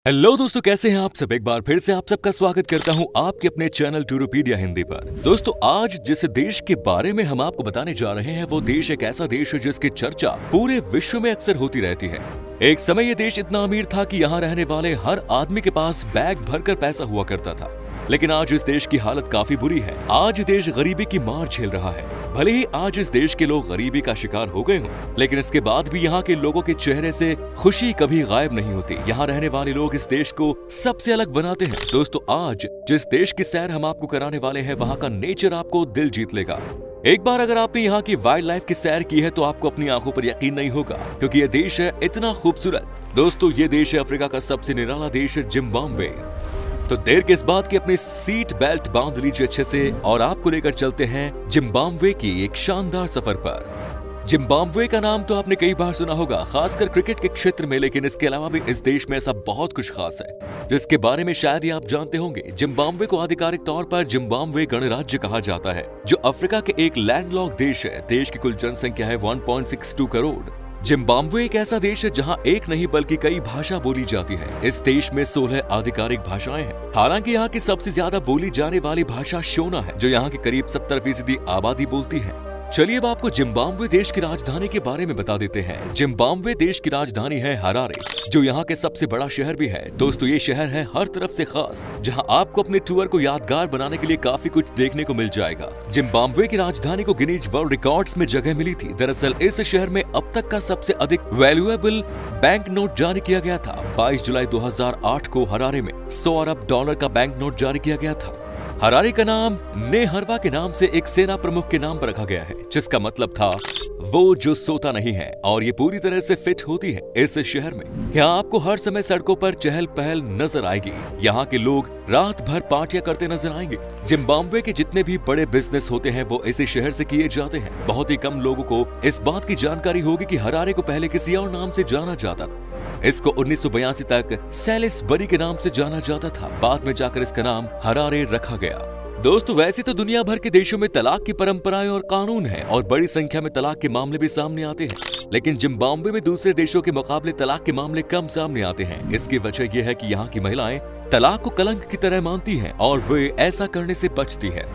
Hello दोस्तों, कैसे हैं आप सब। एक बार फिर से आप सबका स्वागत करता हूं आपके अपने चैनल टूरूपीडिया हिंदी पर। दोस्तों, आज जिस देश के बारे में हम आपको बताने जा रहे हैं वो देश एक ऐसा देश है जिसकी चर्चा पूरे विश्व में अक्सर होती रहती है। एक समय ये देश इतना अमीर था कि यहाँ रहने वाले हर आदमी के पास बैग भरकर पैसा हुआ करता था, लेकिन आज इस देश की हालत काफी बुरी है। आज देश गरीबी की मार झेल रहा है। भले ही आज इस देश के लोग गरीबी का शिकार हो गए हों, लेकिन इसके बाद भी यहाँ के लोगों के चेहरे से खुशी कभी गायब नहीं होती। यहाँ रहने वाले लोग इस देश को सबसे अलग बनाते हैं। दोस्तों, आज जिस देश की सैर हम आपको कराने वाले हैं, वहाँ का नेचर आपको दिल जीत लेगा। एक बार अगर आपने यहाँ की वाइल्ड लाइफ की सैर की है तो आपको अपनी आंखों पर यकीन नहीं होगा, क्योंकि ये देश है इतना खूबसूरत। दोस्तों, ये देश है अफ्रीका का सबसे निराला देश जिम्बाब्वे। तो देर किस बात की अपनी सीट बेल्ट बांध लीजिए अच्छे से और आपको लेकर चलते हैं जिम्बाब्वे की एक शानदार सफर पर। जिम्बाब्वे का नाम तो आपने कई बार सुना होगा, खासकर क्रिकेट के क्षेत्र में, लेकिन इसके अलावा भी इस देश में ऐसा बहुत कुछ खास है जिसके बारे में शायद ही आप जानते होंगे। जिम्बाब्वे को आधिकारिक तौर पर जिम्बाब्वे गणराज्य कहा जाता है, जो अफ्रीका के एक लैंडलॉक देश है। देश की कुल जनसंख्या है 1.62 करोड़। जिम्बाब्वे एक ऐसा देश है जहां एक नहीं बल्कि कई भाषा बोली जाती है। इस देश में 16 आधिकारिक भाषाएं हैं। हालांकि यहाँ की सबसे ज्यादा बोली जाने वाली भाषा शोना है, जो यहाँ की करीब 70% आबादी बोलती है। चलिए अब आपको जिम्बाब्वे देश की राजधानी के बारे में बता देते हैं। जिम्बाब्वे देश की राजधानी है हरारे, जो यहाँ के सबसे बड़ा शहर भी है। दोस्तों, ये शहर है हर तरफ से खास, जहाँ आपको अपने टूर को यादगार बनाने के लिए काफी कुछ देखने को मिल जाएगा। जिम्बाब्वे की राजधानी को गिनीज वर्ल्ड रिकॉर्ड्स में जगह मिली थी। दरअसल इस शहर में अब तक का सबसे अधिक वैल्यूएबल बैंक नोट जारी किया गया था। 22 जुलाई 2008 को हरारे में $100 अरब का बैंक नोट जारी किया गया था। हरारे का नाम नेहरवा के नाम से एक सेना प्रमुख के नाम पर रखा गया है, जिसका मतलब था वो जो सोता नहीं है, और ये पूरी तरह से फिट होती है इस शहर में। यहाँ आपको हर समय सड़कों पर चहल पहल नजर आएगी। यहाँ के लोग रात भर पार्टियां करते नजर आएंगे। जिम्बाब्वे के जितने भी बड़े बिजनेस होते हैं वो इसी शहर से किए जाते हैं। बहुत ही कम लोगों को इस बात की जानकारी होगी कि हरारे को पहले किसी और नाम से जाना जाता था। इसको 1982 तक सैलिसबरी के नाम से जाना जाता था। बाद में जाकर इसका नाम हरारे रखा गया। दोस्तों, वैसे तो दुनिया भर के देशों में तलाक की परंपराएं और कानून हैं, और बड़ी संख्या में तलाक के मामले भी सामने आते हैं, लेकिन जिम्बाब्वे में दूसरे देशों के मुकाबले तलाक के मामले कम सामने आते हैं। इसकी वजह यह है कि यहाँ की महिलाएं तलाक को कलंक की तरह मानती हैं और वे ऐसा करने से बचती हैं।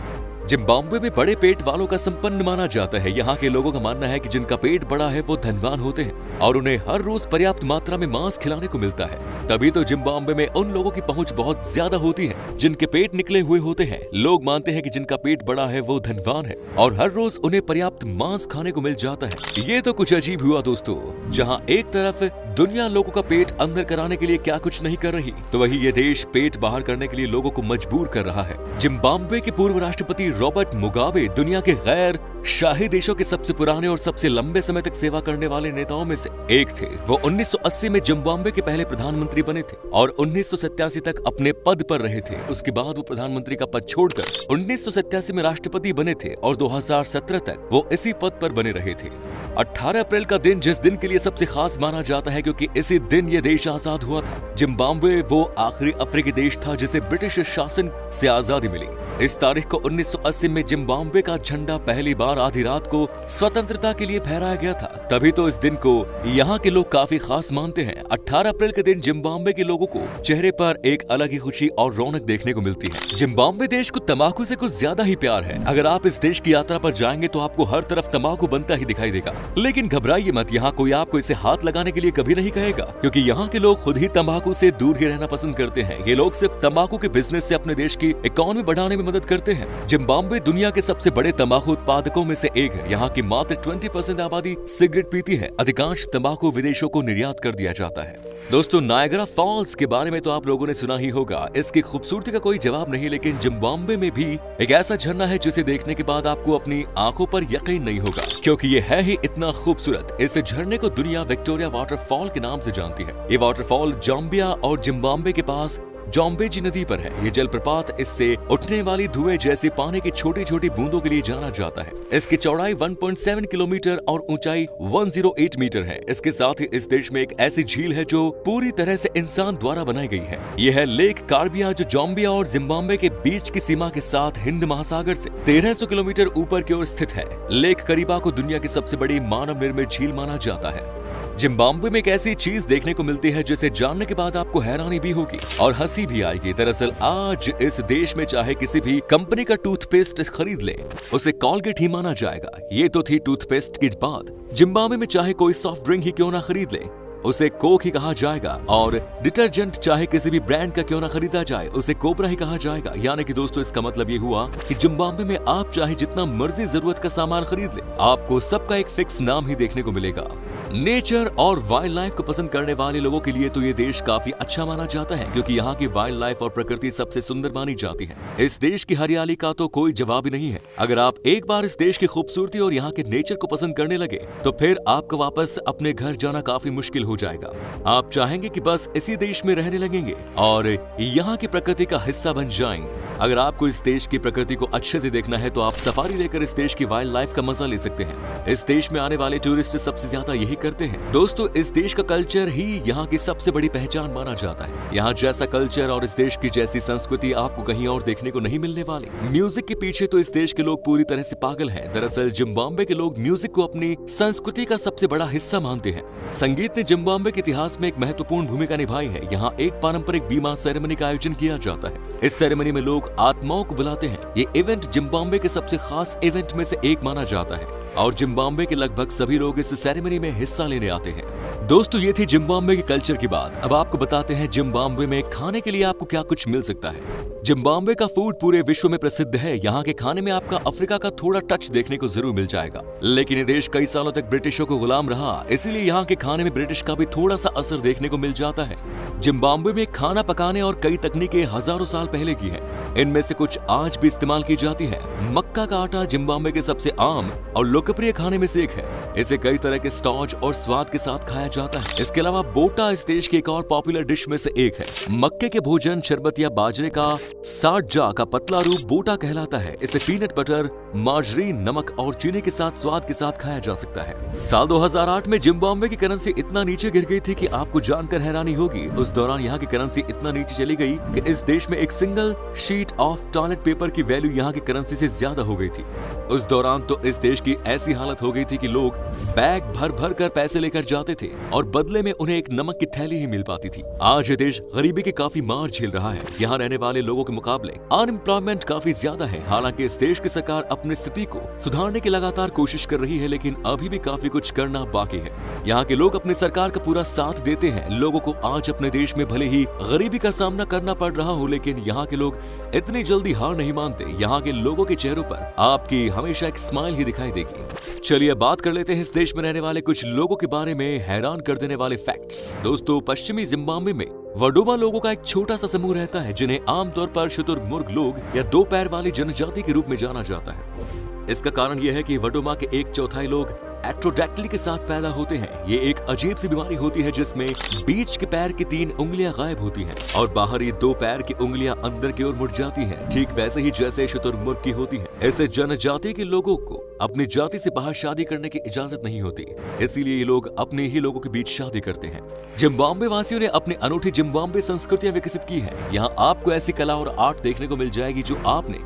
जिम्बाब्वे में बड़े पेट वालों का संपन्न माना जाता है। यहाँ के लोगों का मानना है कि जिनका पेट बड़ा है वो धनवान होते हैं और उन्हें हर रोज पर्याप्त मात्रा में मांस खिलाने को मिलता है। तभी तो जिम्बाब्वे में उन लोगों की पहुंच बहुत ज्यादा होती है जिनके पेट निकले हुए होते हैं। लोग मानते हैं कि जिनका पेट बड़ा है वो धनवान है और हर रोज उन्हें पर्याप्त मांस खाने को मिल जाता है। ये तो कुछ अजीब हुआ दोस्तों। जहाँ एक तरफ दुनिया लोगों का पेट अंदर कराने के लिए क्या कुछ नहीं कर रही, तो वही ये देश पेट बाहर करने के लिए लोगों को मजबूर कर रहा है। जिम्बाब्वे के पूर्व राष्ट्रपति रॉबर्ट मुगाबे दुनिया के गैर शाही देशों के सबसे पुराने और सबसे लंबे समय तक सेवा करने वाले नेताओं में से एक थे। वो 1980 में जिम्बाब्वे के पहले प्रधानमंत्री बने थे और 1987 तक अपने पद पर रहे थे। उसके बाद वो प्रधानमंत्री का पद छोड़कर 1987 में राष्ट्रपति बने थे और 2017 तक वो इसी पद पर बने रहे थे। 18 अप्रैल का दिन जिस दिन के लिए सबसे खास माना जाता है, क्योंकि इसी दिन ये देश आजाद हुआ था। जिम्बाब्वे वो आखिरी अफ्रीकी देश था जिसे ब्रिटिश शासन से आजादी मिली। इस तारीख को 1980 में जिम्बाब्वे का झंडा पहली बार आधी रात को स्वतंत्रता के लिए फहराया गया था। तभी तो इस दिन को यहाँ के लोग काफी खास मानते हैं। 18 अप्रैल के दिन जिम्बाब्वे के लोगों को चेहरे पर एक अलग ही खुशी और रौनक देखने को मिलती है। जिम्बाब्वे देश को तंबाकू से कुछ ज्यादा ही प्यार है। अगर आप इस देश की यात्रा पर जाएंगे तो आपको हर तरफ तंबाकू बनता ही दिखाई देगा, लेकिन घबराइए मत, यहाँ कोई आपको इसे हाथ लगाने के लिए कभी नहीं कहेगा, क्योंकि यहाँ के लोग खुद ही तंबाकू से दूर ही रहना पसंद करते हैं। ये लोग सिर्फ तंबाकू के बिजनेस से अपने देश की इकोनॉमी बढ़ाने में मदद करते हैं। जिम्बाब्वे दुनिया के सबसे बड़े तंबाकू उत्पादकों में से एक है। यहाँ की मात्र 20% आबादी सिगरेट पीती है। अधिकांश तंबाकू विदेशों को निर्यात कर दिया जाता है। दोस्तों, नायग्रा फॉल्स के बारे में तो आप लोगों ने सुना ही होगा। इसकी खूबसूरती का कोई जवाब नहीं, लेकिन जिम्बाब्वे में भी एक ऐसा झरना है जिसे देखने के बाद आपको अपनी आंखों पर यकीन नहीं होगा, क्योंकि ये है ही इतना खूबसूरत। इस झरने को दुनिया विक्टोरिया वाटरफॉल के नाम से जानती है। ये वाटरफॉल जाम्बिया और जिम्बाब्वे के पास जाम्बेजी नदी पर है। ये जलप्रपात इससे उठने वाली धुएं जैसे पानी की छोटी छोटी बूंदों के लिए जाना जाता है। इसकी चौड़ाई 1.7 किलोमीटर और ऊंचाई 108 मीटर है। इसके साथ ही इस देश में एक ऐसी झील है जो पूरी तरह से इंसान द्वारा बनाई गई है। यह है लेक कार्बिया, जो जाम्बिया और जिम्बाब्वे के बीच की सीमा के साथ हिंद महासागर से 1300 किलोमीटर ऊपर की ओर स्थित है। लेक करीबा को दुनिया की सबसे बड़ी मानव निर्मित झील माना जाता है। जिम्बाब्वे में एक ऐसी चीज देखने को मिलती है जिसे जानने के बाद आपको हैरानी भी होगी और हंसी भी आएगी। दरअसल आज इस देश में चाहे किसी भी कंपनी का टूथपेस्ट खरीद ले, उसे कॉलगेट ही माना जाएगा। ये तो थी टूथपेस्ट की बात। जिम्बाब्वे में चाहे कोई सॉफ्ट ड्रिंक ही क्यों ना खरीद ले, उसे कोक ही कहा जाएगा। और डिटर्जेंट चाहे किसी भी ब्रांड का क्यों ना खरीदा जाए, उसे कोबरा ही कहा जाएगा। यानी कि दोस्तों इसका मतलब ये हुआ कि जिम्बाब्वे में आप चाहे जितना मर्जी जरूरत का सामान खरीद ले, आपको सबका एक फिक्स नाम ही देखने को मिलेगा। नेचर और वाइल्ड लाइफ को पसंद करने वाले लोगों के लिए तो ये देश काफी अच्छा माना जाता है, क्योंकि यहाँ की वाइल्ड लाइफ और प्रकृति सबसे सुंदर मानी जाती है। इस देश की हरियाली का तो कोई जवाब ही नहीं है। अगर आप एक बार इस देश की खूबसूरती और यहाँ के नेचर को पसंद करने लगे तो फिर आपको वापस अपने घर जाना काफी मुश्किल हो जाएगा। आप चाहेंगे कि बस इसी देश में रहने लगेंगे और यहाँ की प्रकृति का हिस्सा बन जाएंगे। अगर आपको इस देश की प्रकृति को अच्छे से देखना है तो आप सफारी लेकर इस देश की वाइल्ड लाइफ का मजा ले सकते हैं। इस देश में आने वाले टूरिस्ट सबसे ज्यादा यही करते हैं। दोस्तों इस देश का कल्चर ही यहाँ की सबसे बड़ी पहचान माना जाता है। यहाँ जैसा कल्चर और इस देश की जैसी संस्कृति आपको कहीं और देखने को नहीं मिलने वाली। म्यूजिक के पीछे तो इस देश के लोग पूरी तरह से पागल हैं। दरअसल जिम्बाब्वे के लोग म्यूजिक को अपनी संस्कृति का सबसे बड़ा हिस्सा मानते हैं। संगीत ने जिम्बाब्वे के इतिहास में एक महत्वपूर्ण भूमिका निभाई है। यहाँ एक पारंपरिक बीमा सेरेमनी का आयोजन किया जाता है। इस सेरेमनी में लोग आत्माओं को बुलाते हैं। ये इवेंट जिम्बाब्वे के सबसे खास इवेंट में से एक माना जाता है और जिम्बाब्वे के लगभग सभी लोग इस सेरेमनी में हिस्सा लेने आते हैं। दोस्तों ये थी जिम्बाब्वे के कल्चर की बात। अब आपको बताते हैं जिम्बाब्वे में खाने के लिए आपको क्या कुछ मिल सकता है। जिम्बाब्वे का फूड पूरे विश्व में प्रसिद्ध है। यहाँ के खाने में आपका अफ्रीका का थोड़ा टच देखने को जरूर मिल जाएगा, लेकिन ये देश कई सालों तक ब्रिटिशों को गुलाम रहा, इसीलिए यहाँ के खाने में ब्रिटिश का भी थोड़ा सा असर देखने को मिल जाता है। जिम्बाब्वे में खाना पकाने और कई तकनीकें हजारों साल पहले की हैं। इनमें से कुछ आज भी इस्तेमाल की जाती है। मक्का का आटा जिम्बाब्वे के सबसे आम और लोकप्रिय खाने में से एक है। इसे कई तरह के स्टॉच और स्वाद के साथ खाया जाता है। इसके अलावा बोटा इस देश की एक और पॉपुलर डिश में से एक है। मक्के के भोजन, शरबत या बाजरे का साटजा का पतला रूप बोटा कहलाता है। इसे पीनट बटर, मार्जरीन, नमक और चीनी के साथ स्वाद के साथ खाया जा सकता है। साल 2008 में जिम्बाब्वे की करेंसी इतना नीचे गिर गई थी कि आपको जानकर हैरानी होगी। उस दौरान यहाँ की करेंसी इतना नीचे चली गई कि इस देश में एक single sheet of toilet paper की वैल्यू यहाँ की करेंसी से ज्यादा हो गई थी। उस दौरान तो इस देश की ऐसी हालत हो गई थी कि लोग बैग भर भर कर पैसे लेकर जाते थे और बदले में उन्हें एक नमक की थैली ही मिल पाती थी। आज ये देश गरीबी की काफी मार झेल रहा है। यहाँ रहने वाले लोगों के मुकाबले अनएम्प्लॉयमेंट काफी ज्यादा है। हालांकि इस देश की सरकार अपनी स्थिति को सुधारने की लगातार कोशिश कर रही है, लेकिन अभी भी काफी कुछ करना बाकी है। यहाँ के लोग अपनी सरकार का पूरा साथ देते हैं। लोगों को आज अपने देश में भले ही गरीबी का सामना करना पड़ रहा हो, लेकिन यहाँ के लोग इतनी जल्दी हार नहीं मानते। यहाँ के लोगों के चेहरों पर आपकी हमेशा एक स्माइल ही दिखाई देगी। चलिए बात कर लेते हैं इस देश में रहने वाले कुछ लोगों के बारे में, हैरान कर देने वाले फैक्ट्स। दोस्तों पश्चिमी जिम्बाब्वे में वडोमा लोगों का एक छोटा सा समूह रहता है, जिन्हें आमतौर पर शुतुरमुर्ग लोग या दो पैर वाली जनजाति के रूप में जाना जाता है। इसका कारण यह है कि वडोमा के 1/4 लोग एट्रोडैक्टिली के साथ पैदा होते हैं। ये एक अजीब सी बीमारी होती है जिसमें बीच के पैर की 3 उंगलियां गायब होती हैं और बाहरी 2 पैर की उंगलियां अंदर की ओर मुड़ जाती हैं, ठीक वैसे ही जैसे शुतुरमुर्ग की होती है। ऐसे जनजाति के लोगों को अपनी जाति से बाहर शादी करने की इजाजत नहीं होती, इसीलिए ये लोग अपने ही लोगों के बीच शादी करते हैं। जिम्बाब्वे वासियों ने अपनी अनूठी जिम्बाब्वे संस्कृतियां विकसित की है। यहाँ आपको ऐसी कला और आर्ट देखने को मिल जाएगी जो आपने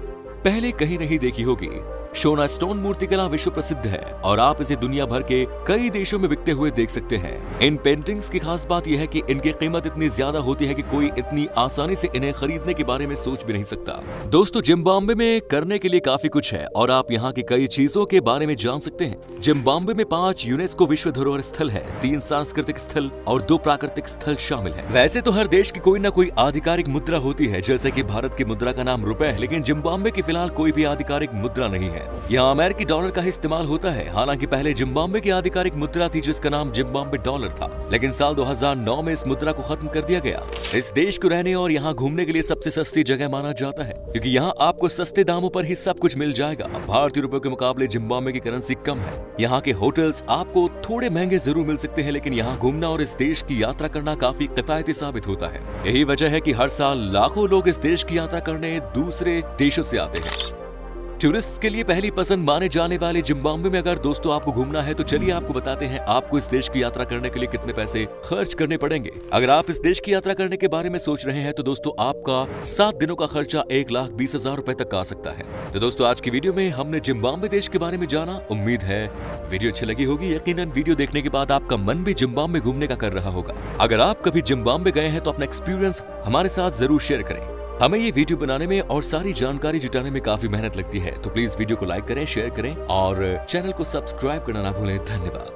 पहले कहीं नहीं देखी होगी। शोना स्टोन मूर्तिकला विश्व प्रसिद्ध है और आप इसे दुनिया भर के कई देशों में बिकते हुए देख सकते हैं। इन पेंटिंग्स की खास बात यह है कि इनकी कीमत इतनी ज्यादा होती है कि कोई इतनी आसानी से इन्हें खरीदने के बारे में सोच भी नहीं सकता। दोस्तों जिम्बाब्वे में करने के लिए काफी कुछ है और आप यहाँ की कई चीजों के बारे में जान सकते हैं। जिम्बाब्वे में 5 यूनेस्को विश्व धरोहर स्थल है, 3 सांस्कृतिक स्थल और 2 प्राकृतिक स्थल शामिल है। वैसे तो हर देश की कोई ना कोई आधिकारिक मुद्रा होती है, जैसे कि भारत की मुद्रा का नाम रुपए है, लेकिन जिम्बाब्वे की फिलहाल कोई भी आधिकारिक मुद्रा नहीं है। यहाँ अमेरिकी डॉलर का इस्तेमाल होता है। हालांकि पहले जिम्बाब्वे की आधिकारिक मुद्रा थी जिसका नाम जिम्बाब्वे डॉलर था, लेकिन साल 2009 में इस मुद्रा को खत्म कर दिया गया। इस देश को रहने और यहाँ घूमने के लिए सबसे सस्ती जगह माना जाता है, क्योंकि यहाँ आपको सस्ते दामों पर ही सब कुछ मिल जाएगा। भारतीय रुपयों के मुकाबले जिम्बाब्वे की करेंसी कम है। यहाँ के होटल्स आपको थोड़े महंगे जरूर मिल सकते हैं, लेकिन यहाँ घूमना और इस देश की यात्रा करना काफी किफायती साबित होता है। यही वजह है कि हर साल लाखों लोग इस देश की यात्रा करने दूसरे देशों से आते हैं। टूरिस्ट के लिए पहली पसंद माने जाने वाले जिम्बाब्वे में अगर दोस्तों आपको घूमना है तो चलिए आपको बताते हैं आपको इस देश की यात्रा करने के लिए कितने पैसे खर्च करने पड़ेंगे। अगर आप इस देश की यात्रा करने के बारे में सोच रहे हैं तो दोस्तों आपका 7 दिनों का खर्चा 1,20,000 रुपए तक आ सकता है। तो दोस्तों आज की वीडियो में हमने जिम्बाब्वे देश के बारे में जाना। उम्मीद है वीडियो अच्छी लगी होगी। यकीनन वीडियो देखने के बाद आपका मन भी जिम्बाब्वे घूमने का कर रहा होगा। अगर आप कभी जिम्बाब्वे गए हैं तो अपना एक्सपीरियंस हमारे साथ जरूर शेयर करें। हमें ये वीडियो बनाने में और सारी जानकारी जुटाने में काफी मेहनत लगती है, तो प्लीज वीडियो को लाइक करें, शेयर करें और चैनल को सब्सक्राइब करना ना भूलें। धन्यवाद।